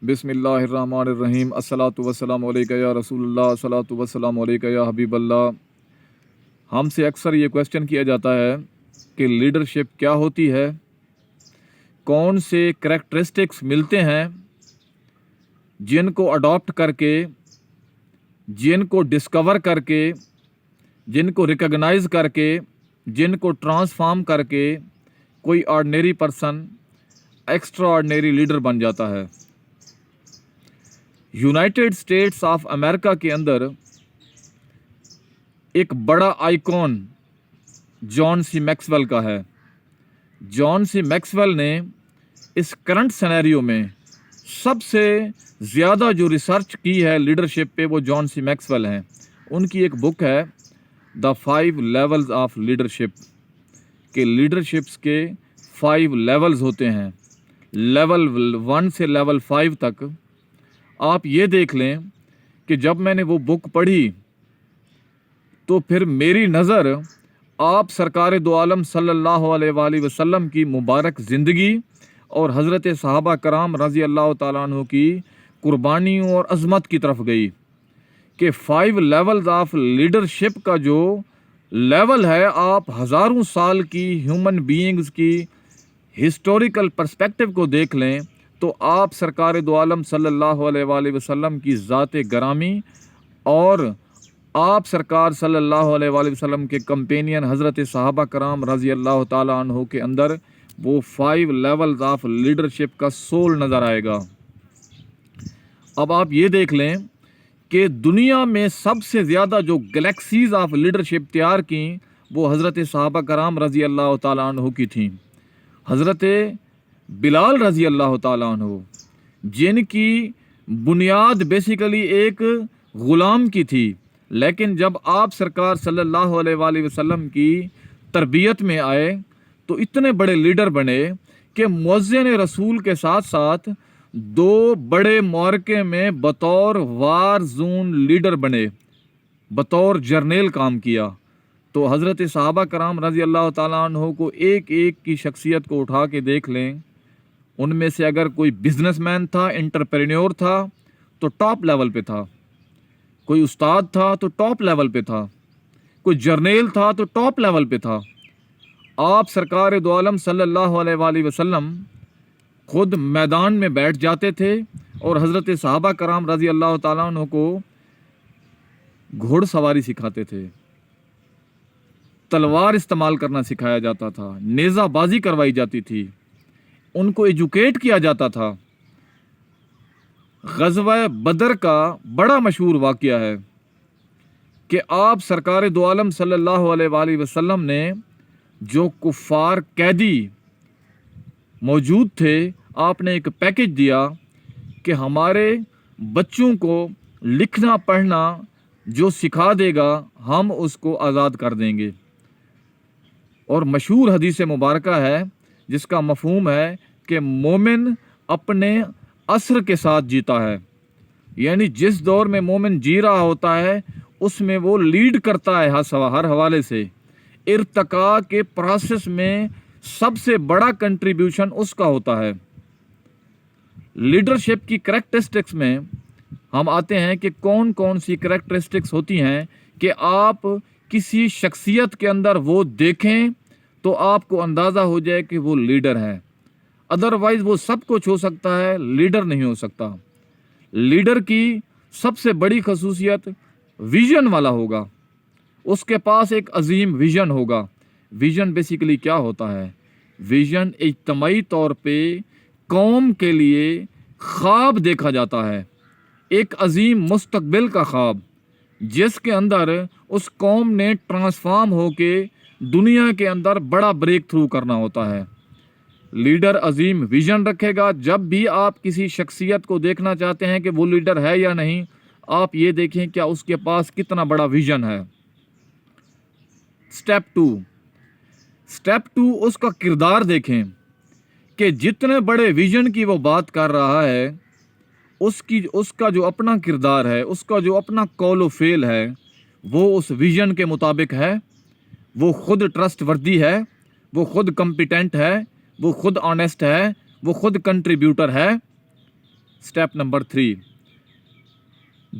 बिस्मिल्लाहिर्रहमानिर्रहीम अस्सलातु वस्सलामु अलैका या रसूलुल्लाह अस्सलातु वस्सलामु अलैका या हबीबल्लाह। हमसे अक्सर ये क्वेश्चन किया जाता है कि लीडरशिप क्या होती है, कौन से करैक्टरिस्टिक्स मिलते हैं जिनको अडॉप्ट करके, जिनको डिस्कवर करके, जिनको रिकॉग्नाइज करके, जिनको ट्रांसफॉर्म करके कोई ordinary person extra ordinary leader बन जाता है। यूनाइटेड स्टेट्स ऑफ अमेरिका के अंदर एक बड़ा आइकॉन जॉन सी मैक्सवेल का है। जॉन सी मैक्सवेल ने इस करंट सिनेरियो में सबसे ज़्यादा जो रिसर्च की है लीडरशिप पे, वो जॉन सी मैक्सवेल हैं। उनकी एक बुक है द 5 लेवल्स ऑफ लीडरशिप, के लीडरशिप्स के 5 लेवल्स होते हैं, लेवल 1 से लेवल 5 तक। आप ये देख लें कि जब मैंने वो बुक पढ़ी तो फिर मेरी नज़र आप सरकार दो आलम सल्लल्लाहु अलैहि वसल्लम की मुबारक ज़िंदगी और हज़रत सहाबा कराम रज़ी अल्लाह ताला अन्हु की कुर्बानियों और अज़मत की तरफ गई कि 5 लेवल्स ऑफ लीडरशिप का जो लेवल है, आप हज़ारों साल की ह्यूमन बीइंग्स की हिस्टोरिकल पर्सपेक्टिव को देख लें तो आप सरकार दो आलम सल्लल्लाहु अलैहि वसल्लम की ज़ात गरामी और आप सरकार सल्लल्लाहु अलैहि वसल्लम के कंपेनियन हज़रत सहाबा कराम रज़ी अल्लाह ताला अन्हु के अंदर वो 5 लेवल्स ऑफ लीडरशिप का सोल नज़र आएगा। अब आप ये देख लें कि दुनिया में सबसे ज़्यादा जो गैलेक्सीज़ ऑफ लीडरशिप तैयार की वो हज़रत सहाबा कराम रज़ी अल्लाह ताला अन्हु की थी। हज़रत बिलाल रज़ी अल्लाह ताला अन्हु, जिनकी बुनियाद बेसिकली एक ग़ुलाम की थी, लेकिन जब आप सरकार सल्लल्लाहु अलैहि वसल्लम की तरबियत में आए तो इतने बड़े लीडर बने कि मुअज़्ज़िन रसूल के साथ साथ 2 बड़े मार्के में बतौर वार ज़ोन लीडर बने, बतौर जर्नल काम किया। तो हज़रत सहाबा कराम रज़ी अल्लाह ताला अन्हु को एक एक की शख्सियत को उठा के देख लें, उनमें से अगर कोई बिजनेसमैन था, एंटरप्रेन्योर था तो टॉप लेवल पे था, कोई उस्ताद था तो टॉप लेवल पे था, कोई जर्नल था तो टॉप लेवल पे था। आप सरकार दो आलम सल्लल्लाहु अलैहि वसल्लम खुद मैदान में बैठ जाते थे और हज़रत सहाबा कराम रज़ी अल्लाह ताला अन्हु को घोड़सवारी सिखाते थे, तलवार इस्तेमाल करना सिखाया जाता था, नेज़ाबाजी करवाई जाती थी, उनको एजुकेट किया जाता था। ग़ज़वा बदर का बड़ा मशहूर वाक़या है कि आप सरकार दो आलम सल्लल्लाहु अलैहि वसल्लम ने जो कुफ़ार कैदी मौजूद थे, आपने एक पैकेज दिया कि हमारे बच्चों को लिखना पढ़ना जो सिखा देगा हम उसको आज़ाद कर देंगे। और मशहूर हदीस मुबारका है जिसका मफ़हूम है कि मोमिन अपने असर के साथ जीता है, यानी जिस दौर में मोमिन जी रहा होता है उसमें वो लीड करता है हर हवाले से। इर्तिका के प्रोसेस में सबसे बड़ा कंट्रीब्यूशन उसका होता है। लीडरशिप की करैक्टरिस्टिक्स में हम आते हैं कि कौन कौन सी करैक्टरिस्टिक्स होती हैं कि आप किसी शख्सियत के अंदर वो देखें तो आपको अंदाज़ा हो जाए कि वो लीडर है। अदरवाइज़ वो सब कुछ हो सकता है, लीडर नहीं हो सकता। लीडर की सबसे बड़ी खसूसियत विजन वाला होगा, उसके पास एक अजीम विजन होगा। विजन बेसिकली क्या होता है? विजन इज्तमाई तौर पे कौम के लिए ख्वाब देखा जाता है, एक अजीम मुस्तकबिल का ख्वाब, जिसके अंदर उस कौम ने ट्रांसफॉर्म होके दुनिया के अंदर बड़ा ब्रेक थ्रू करना होता है। लीडर अजीम विजन रखेगा। जब भी आप किसी शख्सियत को देखना चाहते हैं कि वो लीडर है या नहीं, आप ये देखें क्या उसके पास कितना बड़ा विजन है। स्टेप टू उसका किरदार देखें कि जितने बड़े विजन की वो बात कर रहा है उसका जो अपना किरदार है, उसका जो अपना कौल फेल है, वो उस विजन के मुताबिक है। वो खुद ट्रस्टवर्दी है, वो खुद कॉम्पिटेंट है, वो खुद ऑनेस्ट है, वो खुद कंट्रीब्यूटर है। स्टेप नंबर 3,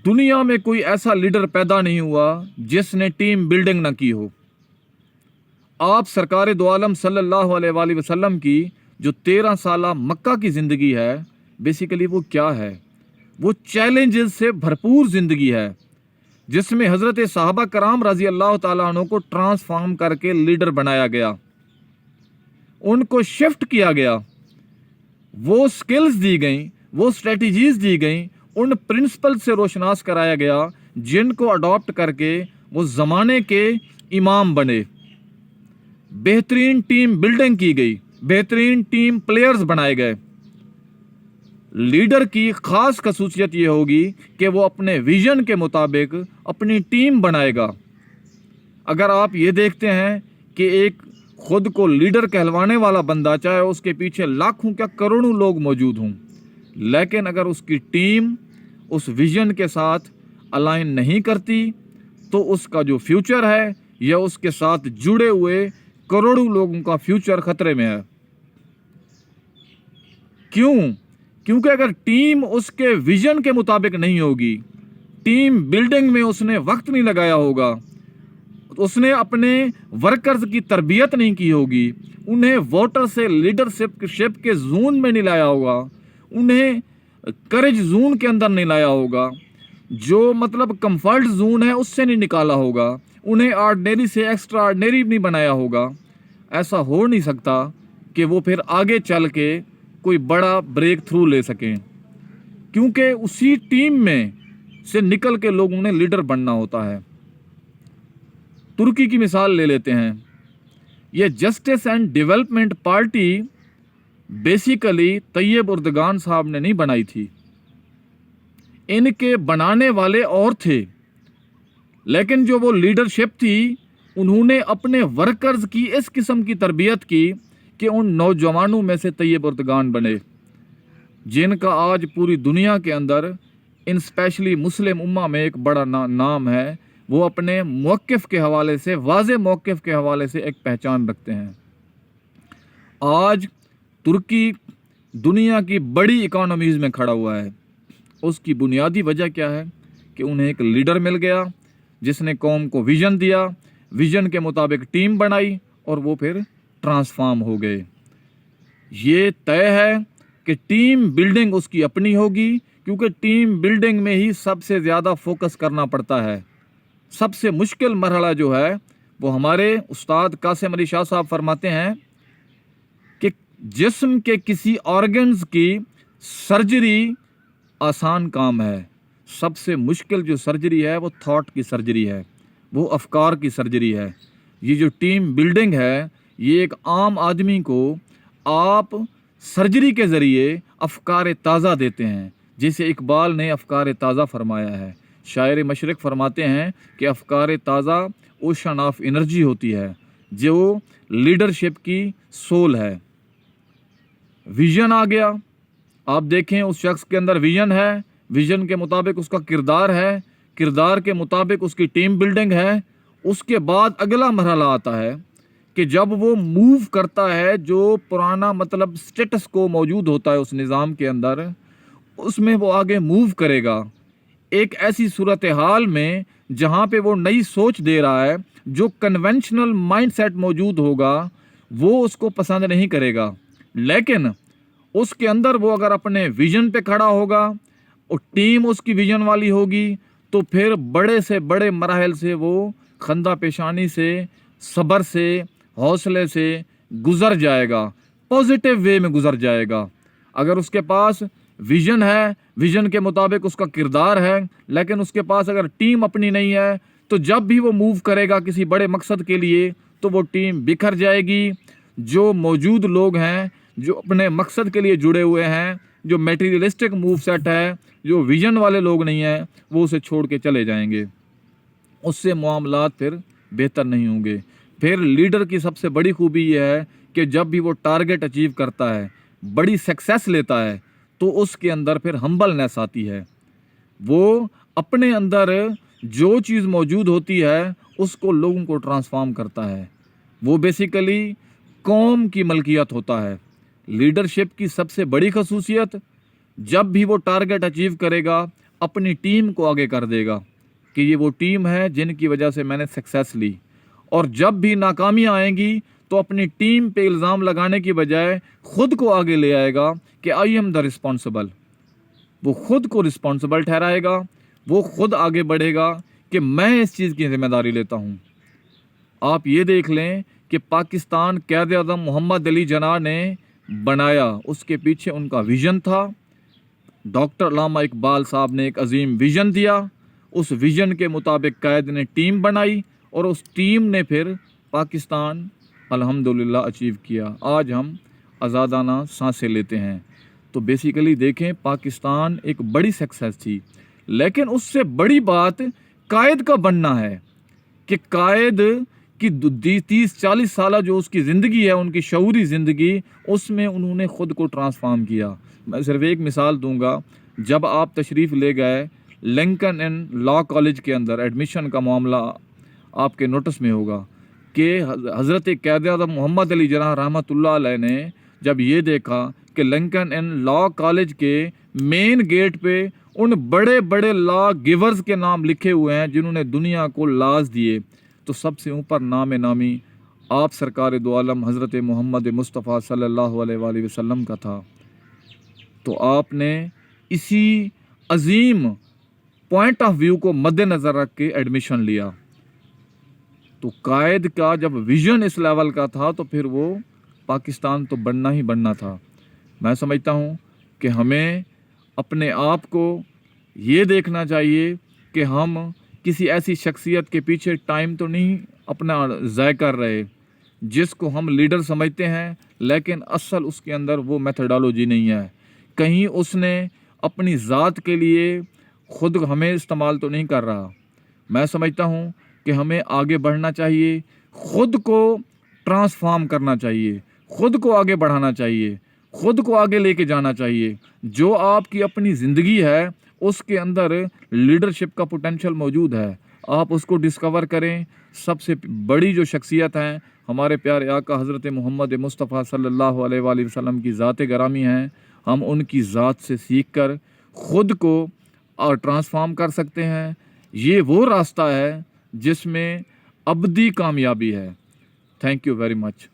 दुनिया में कोई ऐसा लीडर पैदा नहीं हुआ जिसने टीम बिल्डिंग ना की हो। आप सरकार दो आलम सल्लल्लाहु अलैहि वसल्लम की जो 13 साला मक्का की ज़िंदगी है, बेसिकली वो क्या है? वो चैलेंजेस से भरपूर ज़िंदगी है, जिसमें हज़रत सहाबा कराम रज़ी अल्लाह ताला अन्हु को ट्रांसफॉर्म करके लीडर बनाया गया, उनको शिफ्ट किया गया, वो स्किल्स दी गई, वो स्ट्रेटजीज दी गई, उन प्रिंसिपल से रोशनास कराया गया जिनको अडॉप्ट करके वो ज़माने के इमाम बने। बेहतरीन टीम बिल्डिंग की गई, बेहतरीन टीम प्लेयर्स बनाए गए। लीडर की खास खसूसियत ये होगी कि वो अपने विजन के मुताबिक अपनी टीम बनाएगा। अगर आप ये देखते हैं कि एक खुद को लीडर कहलवाने वाला बंदा, चाहे उसके पीछे लाखों क्या करोड़ों लोग मौजूद हों, लेकिन अगर उसकी टीम उस विजन के साथ अलाइन नहीं करती तो उसका जो फ्यूचर है या उसके साथ जुड़े हुए करोड़ों लोगों का फ्यूचर खतरे में है। क्यों? क्योंकि अगर टीम उसके विजन के मुताबिक नहीं होगी, टीम बिल्डिंग में उसने वक्त नहीं लगाया होगा, उसने अपने वर्कर्स की तरबियत नहीं की होगी, उन्हें वोटर से लीडरशिप के जोन में नहीं लाया होगा, उन्हें करेज जोन के अंदर नहीं लाया होगा, जो मतलब कंफर्ट जोन है उससे नहीं निकाला होगा, उन्हें ऑर्डिनरी से एक्स्ट्रा ऑर्डिनरी नहीं बनाया होगा, ऐसा हो नहीं सकता कि वो फिर आगे चल के कोई बड़ा ब्रेक थ्रू ले सकें। क्योंकि उसी टीम में से निकल के लोगों ने लीडर बनना होता है। तुर्की की मिसाल ले लेते हैं। ये justice and development party basically Tayyip Erdogan साहब ने नहीं बनाई थी, इनके बनाने वाले और थे, लेकिन जो वो लीडरशिप थी उन्होंने अपने वर्कर्स की इस किस्म की तरबियत की कि उन नौजवानों में से तैयब उर्दगान बने, जिनका आज पूरी दुनिया के अंदर इन स्पेशली मुस्लिम उम्मा में एक बड़ा नाम है। वो अपने मौक़िफ़ के हवाले से, वाज़े मौक़िफ़ के हवाले से एक पहचान रखते हैं। आज तुर्की दुनिया की बड़ी इकोनॉमीज़ में खड़ा हुआ है। उसकी बुनियादी वजह क्या है कि उन्हें एक लीडर मिल गया जिसने कौम को विज़न दिया, विज़न के मुताबिक टीम बनाई और वो फिर ट्रांसफॉर्म हो गए। ये तय है कि टीम बिल्डिंग उसकी अपनी होगी, क्योंकि टीम बिल्डिंग में ही सबसे ज़्यादा फोकस करना पड़ता है। सबसे मुश्किल मरहला जो है वो हमारे उस्ताद कासिम अली शाह साहब फरमाते हैं कि जिस्म के किसी ऑर्गन्स की सर्जरी आसान काम है, सबसे मुश्किल जो सर्जरी है वो थॉट की सर्जरी है, वो अफकार की सर्जरी है। ये जो टीम बिल्डिंग है, ये एक आम आदमी को आप सर्जरी के ज़रिए अफकार ताज़ा देते हैं, जिसे इकबाल ने अफकार ताज़ा फरमाया है। शायर मशरिक़ फरमाते हैं कि अफकार ताज़ा ओशन ऑफ एनर्जी होती है, जो लीडरशिप की सोल है। विज़न आ गया, आप देखें उस शख्स के अंदर विज़न है, विज़न के मुताबिक उसका किरदार है, किरदार के मुताबिक उसकी टीम बिल्डिंग है। उसके बाद अगला मरहला आता है कि जब वो मूव करता है, जो पुराना मतलब स्टेटस को मौजूद होता है उस निज़ाम के अंदर, उसमें वो आगे मूव करेगा एक ऐसी सूरत हाल में जहाँ पे वो नई सोच दे रहा है। जो कन्वेंशनल माइंडसेट मौजूद होगा वो उसको पसंद नहीं करेगा, लेकिन उसके अंदर वो अगर अपने विजन पे खड़ा होगा और टीम उसकी विजन वाली होगी तो फिर बड़े से बड़े मराहल से वो खंदा पेशानी से, सब्र से, हौसले से गुज़र जाएगा, पॉजिटिव वे में गुज़र जाएगा। अगर उसके पास विजन है, विजन के मुताबिक उसका किरदार है, लेकिन उसके पास अगर टीम अपनी नहीं है तो जब भी वो मूव करेगा किसी बड़े मकसद के लिए तो वो टीम बिखर जाएगी। जो मौजूद लोग हैं, जो अपने मकसद के लिए जुड़े हुए हैं, जो मटेरियलिस्टिक मूव सेट है, जो विजन वाले लोग नहीं हैं, वो उसे छोड़ के चले जाएंगे। उससे मामलात फिर बेहतर नहीं होंगे। फिर लीडर की सबसे बड़ी खूबी यह है कि जब भी वो टारगेट अचीव करता है, बड़ी सक्सेस लेता है, तो उसके अंदर फिर हम्बलनेस आती है। वो अपने अंदर जो चीज़ मौजूद होती है उसको लोगों को ट्रांसफॉर्म करता है। वो बेसिकली कौम की मलकियत होता है। लीडरशिप की सबसे बड़ी खसूसियत जब भी वो टारगेट अचीव करेगा अपनी टीम को आगे कर देगा कि ये वो टीम है जिनकी वजह से मैंने सक्सेस ली, और जब भी नाकामियाँ आएंगी तो अपनी टीम पे इल्ज़ाम लगाने की बजाय खुद को आगे ले आएगा कि आई एम द रिस्पॉन्सिबल। वो खुद को रिस्पॉन्सिबल ठहराएगा, वो खुद आगे बढ़ेगा कि मैं इस चीज़ की जिम्मेदारी लेता हूँ। आप ये देख लें कि पाकिस्तान क़ायद आज़म मोहम्मद अली जिन्ना ने बनाया, उसके पीछे उनका विज़न था। डॉक्टर अल्लामा इकबाल साहब ने एक अजीम विज़न दिया, उस विज़न के मुताबिक क़ायद ने टीम बनाई और उस टीम ने फिर पाकिस्तान अल्हम्दुलिल्लाह अचीव किया। आज हम आज़ादाना सांसें लेते हैं। तो बेसिकली देखें, पाकिस्तान एक बड़ी सक्सेस थी, लेकिन उससे बड़ी बात क़ायद का बनना है कि क़ायद की 30-40 साल जो उसकी ज़िंदगी है, उनकी शऊरी ज़िंदगी, उसमें उन्होंने ख़ुद को ट्रांसफॉर्म किया। मैं सिर्फ एक मिसाल दूंगा, जब आप तशरीफ़ ले गए लिंकन इन लॉ कॉलेज के अंदर, एडमिशन का मामला आपके नोटिस में होगा कि हज़रत क़ायद आज़म मोहम्मद अली जिन्ना रहमतुल्लाह अलैह ने जब ये देखा कि लिंकन इन लॉ कॉलेज के मेन गेट पे उन बड़े बड़े लॉ गिवर्स के नाम लिखे हुए हैं जिन्होंने दुनिया को लाज दिए, तो सबसे ऊपर नाम नामी आप सरकार दो आलम हज़रत मोहम्मद मुस्तफ़ा सल्लल्लाहु अलैहि वसल्लम का था। तो आपने इसी अजीम पॉइंट ऑफ व्यू को मद्देनज़र रख के एडमिशन लिया। तो क़ायद का जब विज़न इस लेवल का था तो फिर वो पाकिस्तान तो बनना ही बनना था। मैं समझता हूँ कि हमें अपने आप को ये देखना चाहिए कि हम किसी ऐसी शख्सियत के पीछे टाइम तो नहीं अपना ज़ाय कर रहे जिसको हम लीडर समझते हैं, लेकिन असल उसके अंदर वो मेथडोलॉजी नहीं है। कहीं उसने अपनी ज़ात के लिए ख़ुद हमें इस्तेमाल तो नहीं कर रहा। मैं समझता हूँ कि हमें आगे बढ़ना चाहिए, ख़ुद को ट्रांसफॉर्म करना चाहिए, ख़ुद को आगे बढ़ाना चाहिए, ख़ुद को आगे लेके जाना चाहिए। जो आपकी अपनी ज़िंदगी है उसके अंदर लीडरशिप का पोटेंशियल मौजूद है, आप उसको डिस्कवर करें। सबसे बड़ी जो शख्सियत हैं हमारे प्यारे आका हज़रत मोहम्मद मुस्तफ़ा सल्लल्लाहु अलैहि वसल्लम की ज़ात गरामी हैं। हम उनकी ज़ात से सीख कर ख़ुद को और ट्रांसफॉर्म कर सकते हैं। ये वो रास्ता है जिसमें अबदी कामयाबी है। Thank you very much.